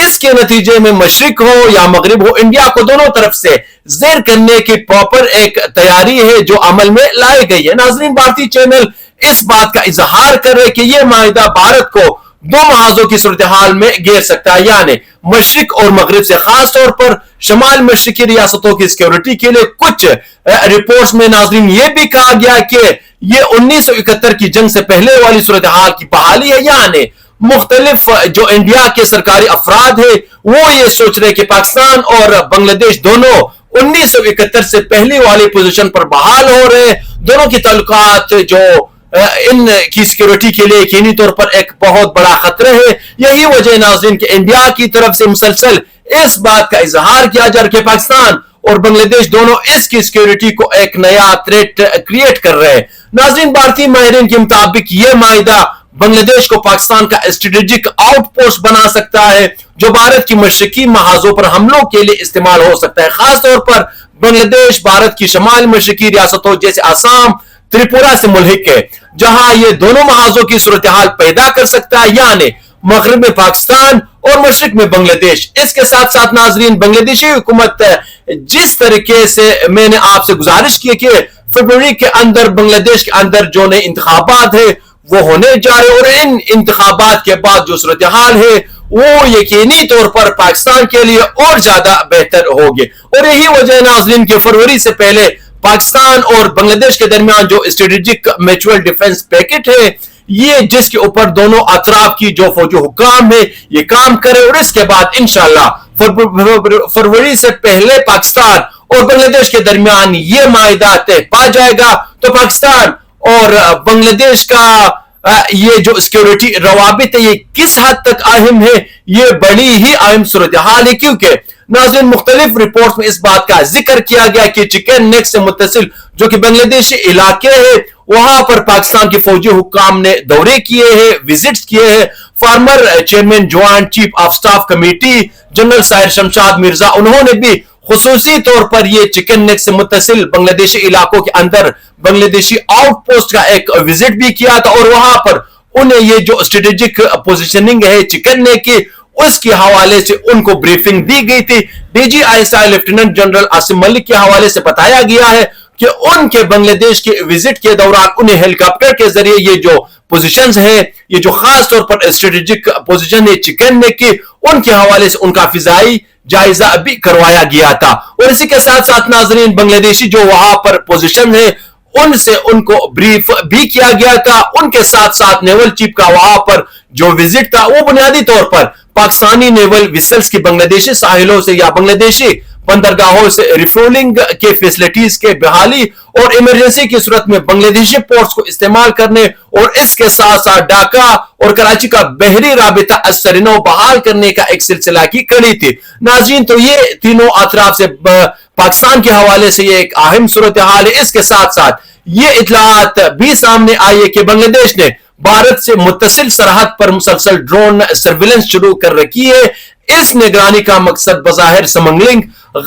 اس کے نتیجے میں مشرق ہو یا مغرب ہو، انڈیا کو دونوں طرف سے زیر کرنے کی پراپر ایک تیاری ہے جو عمل میں لائی گئی ہے۔ ناظرین، بھارتی چینل اس بات کا اظہار کر رہے کہ یہ معاہدہ بھارت کو دو محاذوں کی صورتحال میں گھیر سکتا ہے، یعنی مشرق اور مغرب سے، خاص طور پر شمال مشرقی ریاستوں کی سیکیورٹی کے لیے۔ کچھ رپورٹس میں ناظرین یہ بھی کہا گیا کہ یہ 1971 کی جنگ سے پہلے والی صورتحال کی بحالی ہے، یعنی مختلف جو انڈیا کے سرکاری افراد ہیں وہ یہ سوچ رہے کہ پاکستان اور بنگلہ دیش دونوں 1971 سے پہلی والی پوزیشن پر بحال ہو رہے ہیں۔ دونوں کی تعلقات جو ان کی سیکیورٹی کے لیے یقینی طور پر ایک بہت بڑا خطرہ ہے۔ یہی وجہ ناظرین کہ انڈیا کی طرف سے مسلسل اس بات کا اظہار کیا جا رہا ہے کہ پاکستان اور بنگلہ دیش دونوں اس کی سیکیورٹی کو ایک نیا تھریٹ کریٹ کر رہے ہیں۔ ناظرین، بھارتی ماہرین کے مطابق یہ معاہدہ بنگلہ دیش کو پاکستان کا اسٹریٹجک آؤٹ پوسٹ بنا سکتا ہے جو بھارت کی مشرقی محاذوں پر حملوں کے لیے استعمال ہو سکتا ہے۔ خاص طور پر بنگلہ دیش بھارت کی شمال مشرقی ریاستوں جیسے آسام، تریپورا سے ملحق ہے، جہاں یہ دونوں محاذوں کی صورتحال پیدا کر سکتا ہے، یعنی مغرب میں پاکستان اور مشرق میں بنگلہ دیش۔ اس کے ساتھ ساتھ ناظرین، بنگلہ دیشی حکومت جس طریقے سے میں نے آپ سے گزارش کی کہ فروری کے اندر بنگلہ دیش کے اندر جو نئے انتخابات ہیں وہ ہونے جا رہے، اور ان انتخابات کے بعد جو صورتحال ہے وہ یقینی طور پر پاکستان کے لیے اور زیادہ بہتر ہوگی۔ اور یہی وجہ ناظرین کہ فروری سے پہلے پاکستان اور بنگلہ دیش کے درمیان جو اسٹریٹجک میچول ڈیفنس پیکٹ ہے، یہ جس کے اوپر دونوں اطراف کی جو فوجی حکام ہے یہ کام کرے، اور اس کے بعد انشاءاللہ فروری سے پہلے پاکستان اور بنگلہ دیش کے درمیان یہ معاہدہ طے پا جائے گا تو پاکستان اور بنگلہ دیش کا یہ جو سیکیورٹی روابط ہے یہ کس حد تک اہم ہے، یہ بڑی ہی اہم صورتحال ہے، کیونکہ ناظرین مختلف رپورٹس میں اس بات کا ذکر کیا گیا کہ چکن نیک سے متصل جو کہ بنگلہ دیشی علاقے ہیں وہاں پر پاکستان کے فوجی حکام نے دورے کیے ہیں، وزٹس کیے ہیں۔ Former chairman joint chief of staff committee general Sahir Shamshad Mirza, انہوں نے بھی خصوصی طور پر یہ چکن نیک سے متصل بنگلہ دیشی علاقوں کے اندر بنگلہ دیشی آؤٹ پوسٹ کا ایک وزٹ بھی کیا تھا، اور وہاں پر انہیں یہ جو اسٹریٹجک پوزیشننگ ہے چکن نیک کی اس کے حوالے سے ان کو بریفنگ دی گئی تھی۔ D G I S I lieutenant general Asim Malik کے حوالے سے بتایا گیا ہے کہ ان کے بنگلہ دیش کے وزٹ کے دوران انہیں ہیلی کاپٹر کے ذریعے یہ جو پوزیشنز ہیں، یہ جو خاص طور پر اسٹریٹجک پوزیشن ہے چکن نیک کی، ان کے حوالے سے ان کا فضائی جائزہ بھی کروایا گیا تھا۔ اور اسی کے ساتھ ساتھ ناظرین بنگلہ دیشی جو وہاں پر پوزیشن ہے ان سے ان کو بریف بھی کیا گیا تھا۔ ان کے ساتھ ساتھ نیول چیف کا وہاں پر جو وزٹ تھا وہ بنیادی طور پر پاکستانی نیول ویسلز کی بنگلہ دیشی ساحلوں سے یا بنگلہ دیشی بندرگاہوں سے ریفیولنگ کے فیسلٹیز کے بحالی اور ایمرجنسی کی صورت میں بنگلہ دیشی پورٹس کو استعمال کرنے، اور اس کے ساتھ ساتھ ڈھاکہ اور کراچی کا بحری رابطہ ازسرنو بحال کرنے کا ایک سلسلہ کی کڑی تھی۔ ناظرین، تو یہ تینوں اطراف سے پاکستان کے حوالے سے یہ ایک اہم صورتحال ہے۔ اس کے ساتھ ساتھ یہ اطلاعات بھی سامنے آئی ہے کہ بنگلہ دیش نے بھارت سے متصل سرحد پر مسلسل ڈرون سرویلنس شروع کر رکھی ہے۔ اس نگرانی کا مقصد بظاہر سمگلنگ،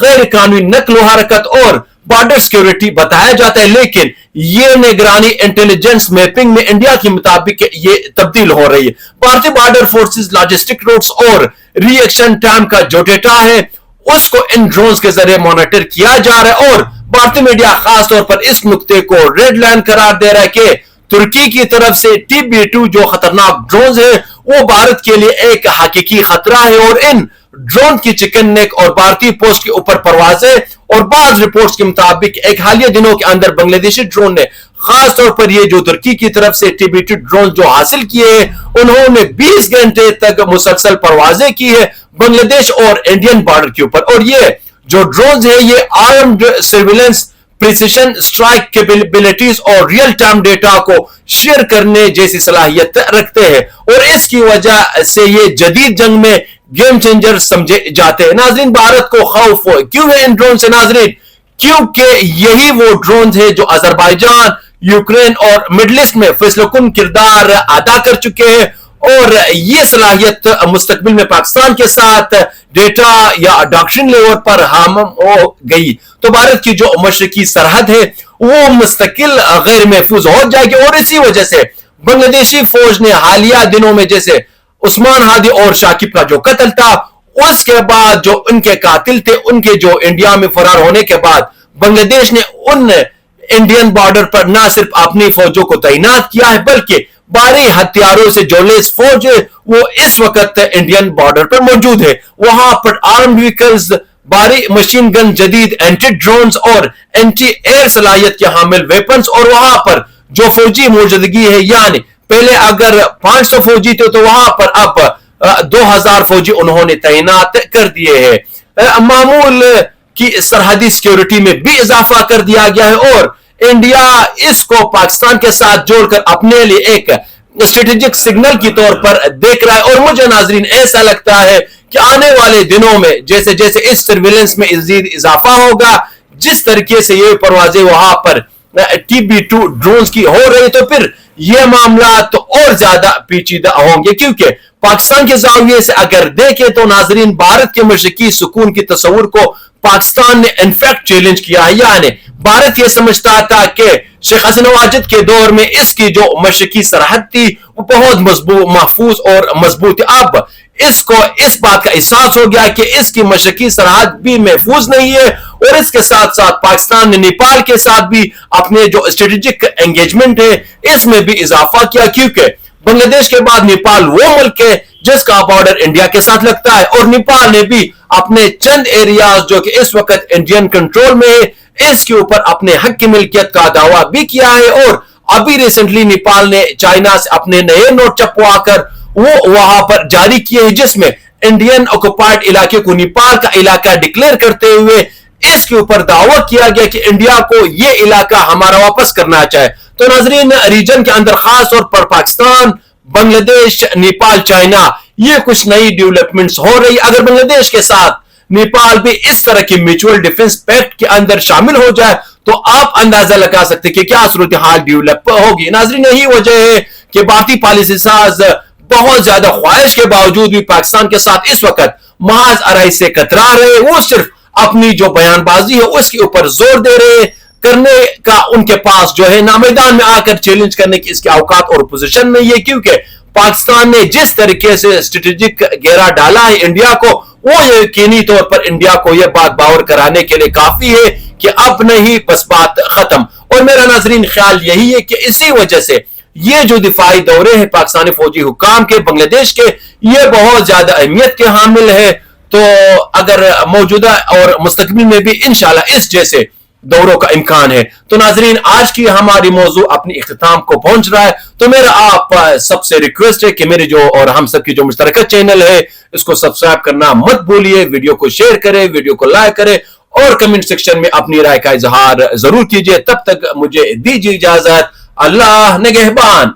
غیر قانونی نقل و حرکت اور بارڈر سیکیورٹی بتایا جاتا ہے، لیکن یہ نگرانی انٹیلیجنس میپنگ میں انڈیا کے مطابق یہ تبدیل ہو رہی ہے۔ بھارتی بارڈر فورسز لاجسٹک روٹس اور ری ایکشن ٹائم کا جو ڈیٹا ہے اس کو ان ڈرونز کے ذریعے مانیٹر کیا جا رہا ہے، اور بھارتی میڈیا خاص طور پر اس نقطے کو ریڈ لائن قرار دے رہا ہے کہ ترکی کی طرف سے TB2 جو خطرناک ڈرونز ہیں وہ بھارت کے لیے ایک حقیقی خطرہ ہے، اور ان ڈرون کی چکن نیک اور بھارتی پوسٹ کے اوپر پروازیں، اور بعض رپورٹس کے مطابق ایک حالیہ دنوں کے اندر بنگلہ دیشی ڈرون نے خاص طور پر یہ جو ترکی کی طرف سے TB2 ڈرون جو حاصل کیے ہیں انہوں نے 20 گھنٹے تک مسلسل پروازیں کی ہے بنگلہ دیش اور انڈین بارڈر کے اوپر، اور یہ جو ڈرونز ہیں یہ armed surveillance, precision strike capabilities اور ریئل ٹائم ڈیٹا کو شیئر کرنے جیسی صلاحیت رکھتے ہیں، اور اس کی وجہ سے یہ جدید جنگ میں گیم چینجر سمجھے جاتے ہیں۔ ناظرین، بھارت کو خوف کیوں ہے ان ڈرون سے؟ ناظرین، کیونکہ یہی وہ ڈرونز ہیں جو آذربائیجان، یوکرین اور مڈل ایسٹ میں فیصلہ کن کردار ادا کر چکے ہیں، اور یہ صلاحیت مستقبل میں پاکستان کے ساتھ ڈیٹا یا ڈاکٹرن لیور پر ہم ہو گئی تو بھارت کی جو مشرقی سرحد ہے وہ مستقل غیر محفوظ ہو جائے گی، اور اسی وجہ سے بنگلہ دیشی فوج نے حالیہ دنوں میں جیسے عثمان ہادی اور شاکب کا جو قتل تھا اس کے بعد جو ان کے قاتل تھے ان کے جو انڈیا میں فرار ہونے کے بعد بنگلہ دیش نے ان انڈین بارڈر پر نہ صرف اپنی فوجوں کو تعینات کیا ہے بلکہ بھاری ہتھیاروں سے جو لیس فوج ہے وہ اس وقت انڈین بارڈر پر موجود ہے. وہاں پر آرمڈ وہیکلز، بھاری مشین گن، جدید اینٹی ڈرونز اور اینٹی ایئر صلاحیت کے حامل ویپنز، اور وہاں پر جو فوجی موجودگی ہے یعنی پہلے اگر 500 فوجی تھے تو وہاں پر اب 2000 فوجی انہوں نے تعینات کر دیے ہیں. معمول کی سرحدی سیکیورٹی میں بھی اضافہ کر دیا گیا ہے اور انڈیا اس کو پاکستان کے ساتھ جوڑ کر اپنے لیے ایک اسٹریٹجک سگنل کی طور پر دیکھ رہا ہے. اور مجھے ناظرین ایسا لگتا ہے کہ آنے والے دنوں میں جیسے جیسے اس سرویلنس میں مزید اضافہ ہوگا، جس طریقے سے یہ پروازیں وہاں پر TB2 ڈرونز کی ہو رہی تو پھر یہ معاملات اور زیادہ پیچیدہ ہوں گے، کیونکہ پاکستان کے زاویے سے اگر دیکھیں تو ناظرین بھارت کے مشرقی سکون کی تصور کو پاکستان نے انفیکٹ چیلنج کیا ہے. یعنی بھارت یہ سمجھتا تھا کہ شیخ حسین واجد کے دور میں اس کی جو مشرقی سرحد تھی وہ بہت محفوظ اور مضبوط. اب اس کو اس بات کا احساس ہو گیا کہ اس کی مشرقی سرحد بھی محفوظ نہیں ہے، اور اس کے ساتھ ساتھ پاکستان نے نیپال کے ساتھ بھی اپنے جو اسٹریٹجک انگیجمنٹ ہے اس میں بھی اضافہ کیا، کیونکہ بنگلہ دیش کے بعد نیپال وہ ملک ہے جس کا بارڈر انڈیا کے ساتھ لگتا ہے، اور نیپال نے بھی اپنے چند ایریاز جو کہ اس وقت انڈین کنٹرول میں ہے اس کے اوپر اپنے حق کی ملکیت کا دعویٰ بھی کیا ہے. اور ابھی ریسنٹلی نیپال نے چائنا سے اپنے نئے نوٹ چھپوا کر وہ وہاں پر جاری کیے ہیں جس میں انڈین آکوپائڈ علاقے کو نیپال کا علاقہ ڈکلیئر کرتے ہوئے اس کے اوپر دعویٰ کیا گیا کہ انڈیا کو یہ علاقہ ہمارا واپس کرنا چاہے. تو ناظرین ریجن کے اندر خاص طور پر پاکستان، بنگلہ دیش، نیپال، چائنا یہ کچھ نئی ڈیولپمنٹس ہو رہی. اگر بنگلہ دیش کے ساتھ نیپال بھی اس طرح کی میوچول ڈیفنس پیکٹ کے اندر شامل ہو جائے تو آپ اندازہ لگا سکتے کہ کیا صورتحال ڈیولپ ہوگی. ناظرین یہی وجہ ہے کہ بھارتی پالیسی ساز بہت زیادہ خواہش کے باوجود بھی پاکستان کے ساتھ اس وقت محض آرائی سے کترا رہے. وہ صرف اپنی جو بیان بازی ہے اس کے اوپر زور دے رہے کرنے کا ان کے پاس جو ہے نا میدان میں آ کر چیلنج کرنے کی اس کے اوقات اور پوزیشن نہیں ہے، کیونکہ پاکستان نے جس طریقے سے اسٹریٹجک گھیرا ڈالا ہے انڈیا کو وہ یقینی طور پر انڈیا کو یہ بات باور کرانے کے لیے کافی ہے کہ اب نہیں بس بات ختم. اور میرا ناظرین خیال یہی ہے کہ اسی وجہ سے یہ جو دفاعی دورے ہیں پاکستانی فوجی حکام کے بنگلہ دیش کے یہ بہت زیادہ اہمیت کے حامل ہے. تو اگر موجودہ اور مستقبل میں بھی انشاءاللہ اس جیسے دوروں کا امکان ہے تو ناظرین آج کی ہماری موضوع اپنی اختتام کو پہنچ رہا ہے. تو میرا آپ سب سے ریکویسٹ ہے کہ میری جو اور ہم سب کی جو مشترکہ چینل ہے اس کو سبسکرائب کرنا مت بھولیے، ویڈیو کو شیئر کریں، ویڈیو کو لائک کریں اور کمنٹ سیکشن میں اپنی رائے کا اظہار ضرور کیجیے. تب تک مجھے دیجیے اجازت. اللہ نگہبان.